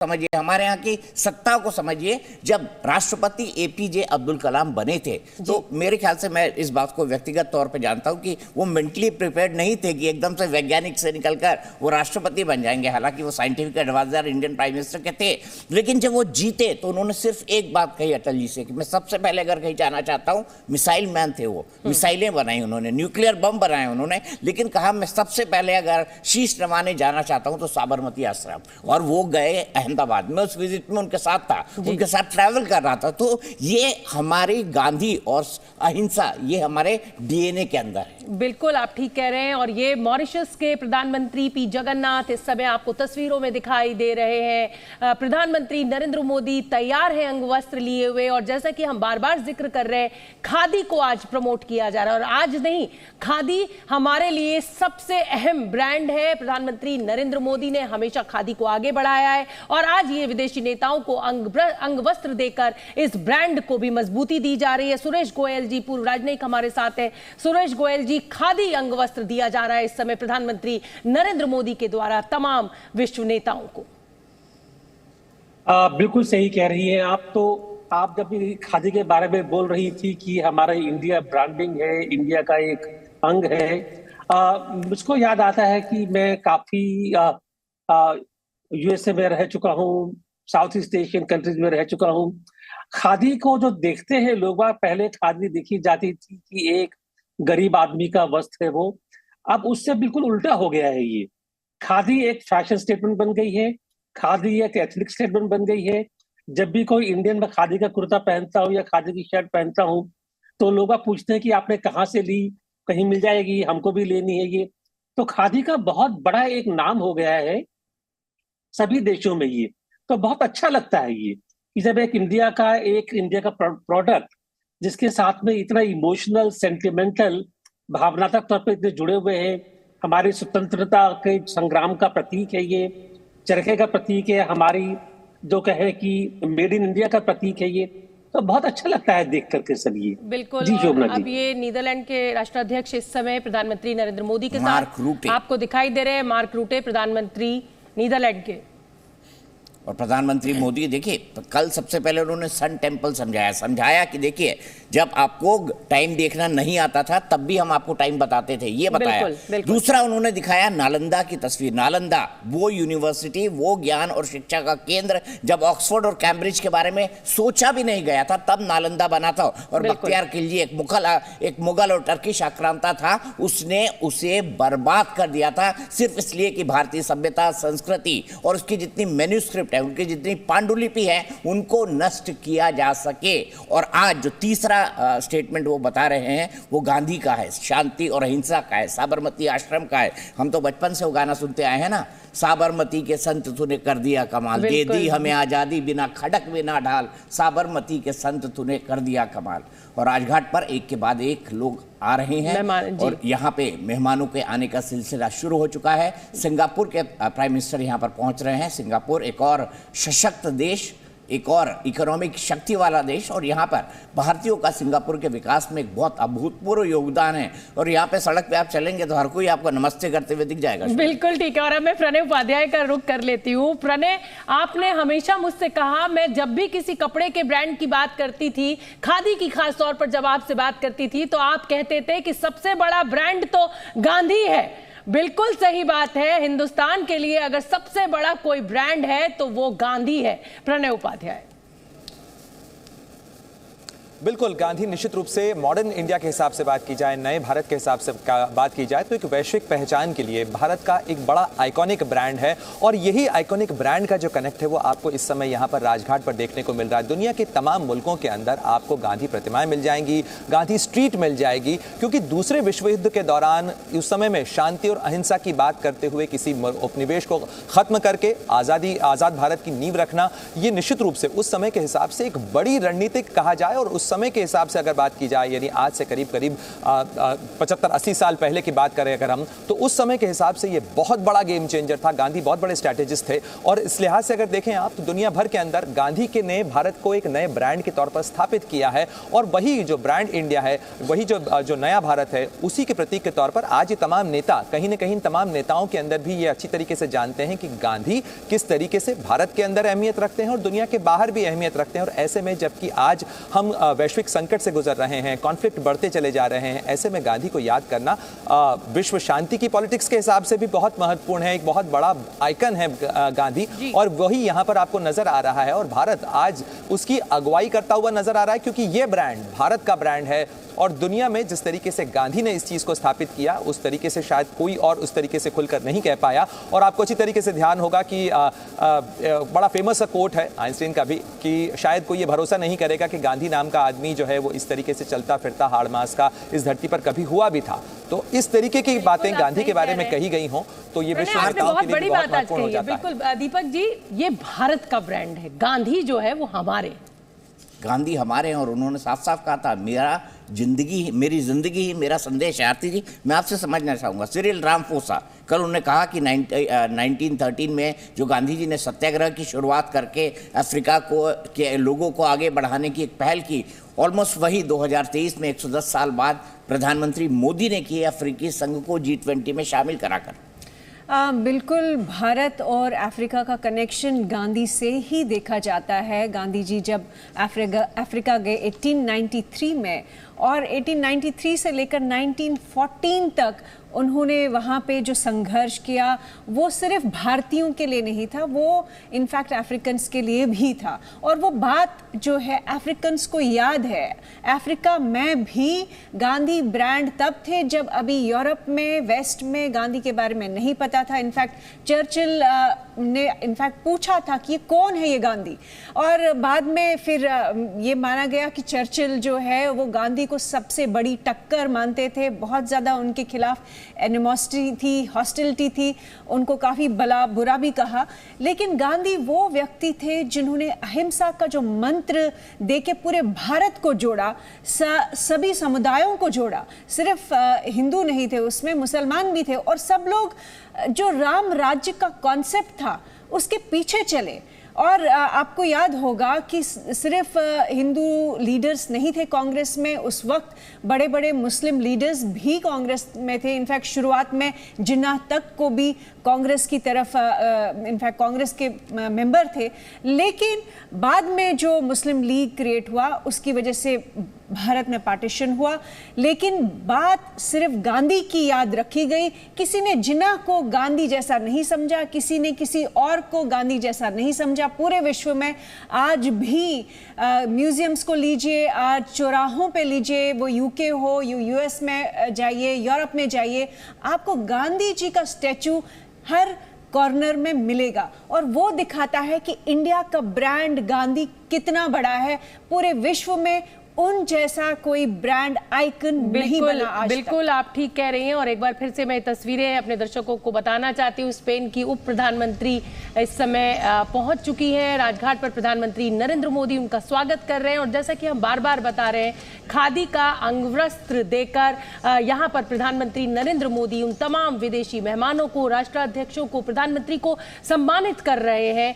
समझिए, हमारे यहाँ की सत्ता को समझिए। जब राष्ट्रपति एपीजे अब्दुल कलाम बने थे तो मेरे ख्याल से, मैं इस बात को व्यक्तिगत तौर पे जानता हूँ कि वो मेंटली प्रिपेयर्ड नहीं थे कि एकदम से वैज्ञानिक से निकलकर वो राष्ट्रपति बन जाएंगे। हालांकि वो scientific adviser Indian prime minister के थे, लेकिन जब वो जीते तो उन्होंने सिर्फ एक बात कही अटल जी से कि मैं सबसे पहले अगर कहीं जाना चाहता हूँ, मिसाइल मैन थे वो, मिसाइलें बनाई उन्होंने, न्यूक्लियर बम बनाए उन्होंने, लेकिन कहा मैं सबसे पहले अगर शीश नवाने जाना चाहता हूँ तो साबरमती आश्रम। और वो गए अहमदाबाद में, उस विजिट में उनके साथ था, उनके साथ ट्रैवल कर रहा था। तो ये हमारी गांधी और अहिंसा, ये हमारे डीएनए के अंदर है। बिल्कुल, आप ठीक कह रहे हैं। और ये मॉरिशस के प्रधानमंत्री पी जगन्नाथ इस समय आपको तस्वीरों में दिखाई दे रहे हैं। प्रधानमंत्री नरेंद्र मोदी तैयार है अंग वस्त्र लिए हुए, और जैसा कि हम बार बार जिक्र कर रहे हैं, खादी को आज प्रमोट किया जा रहा है। और आज नहीं, खादी हमारे लिए सबसे अहम ब्रांड है। प्रधानमंत्री नरेंद्र मोदी ने हमेशा खादी को आगे बढ़ाया है, और आज ये विदेशी नेताओं को अंग वस्त्र देकर इस ब्रांड को भी मजबूती दी जा रही है। सुरेश गोयल जी, पूर्व राजनयिक, हमारे साथ है। सुरेश गोयल जी, खादी अंग वस्त्र दिया जा रहा है इस समय प्रधानमंत्री नरेंद्र मोदी के द्वारा तमाम विश्व नेताओं को। बिल्कुल सही कह रही हैं आप। तो आप जब भी खादी के बारे में बोल रही थी कि हमारा इंडिया ब्रांडिंग है, इंडिया का एक अंग है, मुझको याद आता है कि मैं काफी यूएसए में रह चुका हूँ, साउथ ईस्ट एशियन कंट्रीज में रह चुका हूँ। खादी को जो देखते हैं लोग, पहले खादी देखी जाती थी कि एक गरीब आदमी का वस्त्र है वो। अब उससे बिल्कुल उल्टा हो गया है ये। खादी एक फैशन स्टेटमेंट बन गई है, खादी एक एथनिक स्टेटमेंट बन गई है। जब भी कोई इंडियन में खादी का कुर्ता पहनता हूँ या खादी की शर्ट पहनता हूँ तो लोग पूछते हैं कि आपने कहाँ से ली, कहीं मिल जाएगी, हमको भी लेनी है ये। तो खादी का बहुत बड़ा एक नाम हो गया है सभी देशों में ये। तो बहुत अच्छा लगता है ये कि जब एक इंडिया का प्रोडक्ट जिसके साथ में इतना इमोशनल, सेंटिमेंटल, भावनात्मक तौर पर इतने जुड़े हुए हैं, हमारी स्वतंत्रता के संग्राम का प्रतीक है ये, चरखे का प्रतीक है, हमारी जो कहे कि मेड इन इंडिया का प्रतीक है ये। तो बहुत अच्छा लगता है देख करके सब ये। बिल्कुल। जी शोभना जी। अब ये नीदरलैंड के राष्ट्राध्यक्ष इस समय प्रधानमंत्री नरेंद्र मोदी के साथ आपको दिखाई दे रहे हैं। मार्क रूटे, प्रधानमंत्री नीदरलैंड के। और प्रधानमंत्री मोदी, देखिए, कल सबसे पहले उन्होंने सन टेम्पल समझाया कि देखिए, जब आपको टाइम देखना नहीं आता था तब भी हम आपको टाइम बताते थे, ये बताया। बिल्कुल। दूसरा उन्होंने दिखाया नालंदा की तस्वीर। नालंदा वो यूनिवर्सिटी, वो ज्ञान और शिक्षा का केंद्र, जब ऑक्सफोर्ड और कैम्ब्रिज के बारे में सोचा भी नहीं गया था तब नालंदा बना था। और बख्तियार खिलजी एक मुगल और टर्किश आक्रांता था, उसने उसे बर्बाद कर दिया था सिर्फ इसलिए कि भारतीय सभ्यता, संस्कृति और उसकी जितनी मैन्यूस्क्रिप्ट है, उनकी जितनी पांडुलिपि है, उनको नष्ट किया जा सके। और आज जो तीसरा स्टेटमेंट वो बता रहे हैं वो गांधी का है, शांति और अहिंसा का है, साबरमती आश्रम का है। हम तो बचपन से वो गाना सुनते आए हैं ना, साबरमती के संत तूने कर दिया कमाल, दे दी हमें आजादी बिना खड़क बिना ढाल, साबरमती के संत तूने कर दिया कमाल। और राजघाट पर एक के बाद एक लोग आ रहे हैं और यहाँ पे मेहमानों के आने का सिलसिला शुरू हो चुका है। सिंगापुर के प्राइम मिनिस्टर यहाँ पर पहुंच रहे हैं। सिंगापुर एक और सशक्त देश, एक और इकोनॉमिक शक्ति वाला देश, और यहाँ पर भारतीयों का सिंगापुर के विकास में एक बहुत अभूतपूर्व योगदान है। और यहाँ पे सड़क पे आप चलेंगे तो हर कोई आपको नमस्ते करते हुए दिख जाएगा। बिल्कुल ठीक है। और अब मैं प्रणय उपाध्याय का रुख कर लेती हूँ। प्रणय, आपने हमेशा मुझसे कहा, मैं जब भी किसी कपड़े के ब्रांड की बात करती थी, खादी की खास तौर पर जब आपसे बात करती थी, तो आप कहते थे कि सबसे बड़ा ब्रांड तो गांधी है। बिल्कुल सही बात है। हिंदुस्तान के लिए अगर सबसे बड़ा कोई ब्रांड है तो वो गांधी है। प्रणय उपाध्याय। बिल्कुल, गांधी निश्चित रूप से मॉडर्न इंडिया के हिसाब से बात की जाए, नए भारत के हिसाब से बात की जाए तो एक वैश्विक पहचान के लिए भारत का एक बड़ा आइकॉनिक ब्रांड है। और यही आइकॉनिक ब्रांड का जो कनेक्ट है वो आपको इस समय यहाँ पर राजघाट पर देखने को मिल रहा है। दुनिया के तमाम मुल्कों के अंदर आपको गांधी प्रतिमाएं मिल जाएंगी, गांधी स्ट्रीट मिल जाएगी, क्योंकि दूसरे विश्व युद्ध के दौरान उस समय में शांति और अहिंसा की बात करते हुए किसी उपनिवेश को खत्म करके आज़ाद भारत की नींव रखना, ये निश्चित रूप से उस समय के हिसाब से एक बड़ी रणनीतिक कहा जाए और उस समय के हिसाब से अगर बात की जाए, यानी आज से करीब करीब 75-80 साल पहले की बात करें अगर हम, तो उस समय के हिसाब से ये बहुत बड़ा गेम चेंजर था। गांधी बहुत बड़े स्ट्रैटेजिस्ट थे और इस लिहाज से अगर देखें आप तो दुनिया भर के अंदर गांधी के ने भारत को एक नए ब्रांड के तौर पर स्थापित किया है और वही जो ब्रांड इंडिया है, वही जो नया भारत है, उसी के प्रतीक के तौर पर आज ये तमाम नेता कहीं ना कहीं तमाम नेताओं के अंदर भी ये अच्छी तरीके से जानते हैं कि गांधी किस तरीके से भारत के अंदर अहमियत रखते हैं और दुनिया के बाहर भी अहमियत रखते हैं। और ऐसे में जबकि आज हम वैश्विक संकट से गुजर रहे हैं, कॉन्फ्लिक्ट बढ़ते चले जा रहे हैं, ऐसे में गांधी को याद करना विश्व शांति की पॉलिटिक्स के हिसाब से भी बहुत महत्वपूर्ण है। एक बहुत बड़ा आइकन है गांधी और वही यहां पर आपको नजर आ रहा है और भारत आज उसकी अगुवाई करता हुआ नजर आ रहा है, क्योंकि यह ब्रांड भारत का ब्रांड है और दुनिया में जिस तरीके से गांधी ने इस चीज को स्थापित किया उस तरीके से शायद कोई और उस तरीके से खुलकर नहीं कह पाया। और आपको अच्छी तरीके से ध्यान होगा कि बड़ा फेमस कोट है आइंस्टीन का भी कि शायद कोई ये भरोसा नहीं करेगा कि गांधी नाम का आदमी जो है वो इस तरीके से चलता फिरता हाड़ मास का इस धरती पर कभी हुआ भी था। तो इस तरीके की बातें गांधी के बारे में कही गई हों तो ये विश्व नेताओं के लिए बहुत महत्वपूर्ण हो जाता है। बिल्कुल दीपक जी, ये भारत का ब्रांड है, गांधी जो है वो हमारे, गांधी हमारे हैं और उन्होंने साफ साफ कहा था मेरी जिंदगी ही मेरा संदेश है। आरती जी, मैं आपसे समझना चाहूँगा, सिरिल रामफोसा कल उन्होंने कहा कि 1913 में जो गांधी जी ने सत्याग्रह की शुरुआत करके अफ्रीका के लोगों को आगे बढ़ाने की एक पहल की, ऑलमोस्ट वही 2023 में 110 साल बाद प्रधानमंत्री मोदी ने की अफ्रीकी संघ को G20 में शामिल कराकर। बिल्कुल, भारत और अफ्रीका का कनेक्शन गांधी से ही देखा जाता है। गांधी जी जब अफ्रीका गए 1893 में और 1893 से लेकर 1914 तक उन्होंने वहाँ पे जो संघर्ष किया वो सिर्फ भारतीयों के लिए नहीं था, वो इनफैक्ट अफ्रीकन्स के लिए भी था। और वो बात जो है अफ्रीकन्स को याद है। अफ्रीका में भी गांधी ब्रांड तब थे जब अभी यूरोप में, वेस्ट में गांधी के बारे में नहीं पता था। इनफैक्ट चर्चिल ने इनफैक्ट पूछा था कि ये कौन है ये गांधी, और बाद में फिर ये माना गया कि चर्चिल जो है वो गांधी को सबसे बड़ी टक्कर मानते थे। बहुत ज़्यादा उनके खिलाफ एनिमोसिटी थी, हॉस्टिलिटी थी, उनको काफ़ी बुरा भी कहा। लेकिन गांधी वो व्यक्ति थे जिन्होंने अहिंसा का जो मंत्र देके पूरे भारत को जोड़ा, सभी समुदायों को जोड़ा। सिर्फ हिंदू नहीं थे उसमें, मुसलमान भी थे, और सब लोग जो राम राज्य का कॉन्सेप्ट था उसके पीछे चले। और आपको याद होगा कि सिर्फ हिंदू लीडर्स नहीं थे कांग्रेस में, उस वक्त बड़े बड़े मुस्लिम लीडर्स भी कांग्रेस में थे। इनफैक्ट शुरुआत में जिन्ना तक को भी कांग्रेस की तरफ इनफैक्ट कांग्रेस के मेंबर थे। लेकिन बाद में जो मुस्लिम लीग क्रिएट हुआ उसकी वजह से भारत में पार्टीशन हुआ। लेकिन बात सिर्फ गांधी की याद रखी गई। किसी ने जिन्ना को गांधी जैसा नहीं समझा, किसी ने किसी और को गांधी जैसा नहीं समझा। पूरे विश्व में आज भी म्यूजियम्स को लीजिए, आज चौराहों पे लीजिए, वो यूके हो, यूएस में जाइए, यूरोप में जाइए, आपको गांधी जी का स्टैचू हर कॉर्नर में मिलेगा। और वो दिखाता है कि इंडिया का ब्रांड गांधी कितना बड़ा है। पूरे विश्व में उन जैसा कोई ब्रांड आइकन नहीं बना आज बिल्कुल तक। आप ठीक कह रही हैं। और एक बार फिर से मैं तस्वीरें अपने दर्शकों को बताना चाहती हूँ। स्पेन की उप प्रधानमंत्री इस समय पहुंच चुकी हैं राजघाट पर। प्रधानमंत्री नरेंद्र मोदी उनका स्वागत कर रहे हैं और जैसा कि हम बार बार बता रहे हैं, खादी का अंगवस्त्र देकर यहाँ पर प्रधानमंत्री नरेंद्र मोदी उन तमाम विदेशी मेहमानों को, राष्ट्राध्यक्षों को, प्रधानमंत्री को सम्मानित कर रहे हैं।